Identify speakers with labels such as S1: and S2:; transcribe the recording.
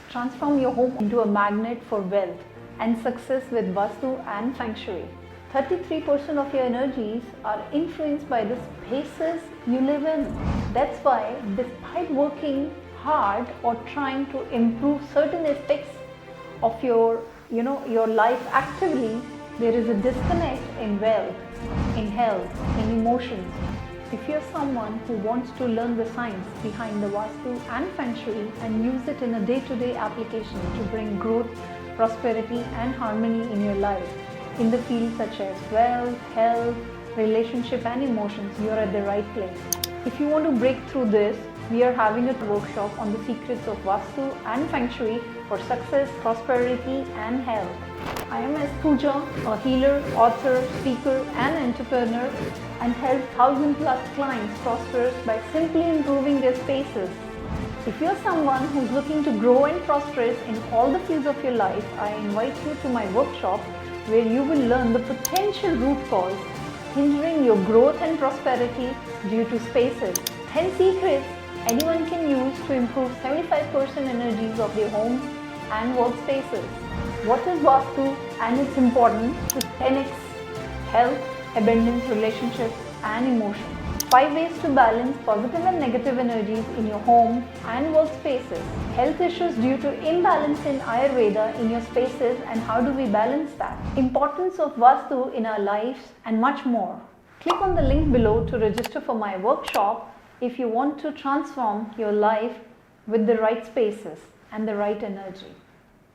S1: Transform your home into a magnet for wealth and success with Vastu and Feng Shui. 33% of your energies are influenced by the spaces you live in. That's why, despite working hard or trying to improve certain aspects of your life actively, there is a disconnect in wealth, in health, in emotions. If you're someone who wants to learn the science behind the Vastu and Feng Shui and use it in a day-to-day application to bring growth, prosperity and harmony in your life, in the fields such as wealth, health, relationship and emotions, you're at the right place. If you want to break through this, we are having a workshop on the secrets of Vastu and Feng Shui for success, prosperity and health. I am S. Pooja, a healer, author, speaker and entrepreneur, and help 1,000+ clients prosper by simply improving their spaces. If you're someone who's looking to grow and prosper in all the fields of your life, I invite you to my workshop where you will learn the potential root cause hindering your growth and prosperity due to spaces. 10 secrets anyone can use to improve 75% energies of their homes and workspaces. What is Vastu and its importance to 10x health, abundance, relationships and emotions. 5 ways to balance positive and negative energies in your home and workspaces. Health issues due to imbalance in Ayurveda in your spaces and how do we balance that. Importance of Vastu in our lives and much more. Click on the link below to register for my workshop if you want to transform your life with the right spaces and the right energy.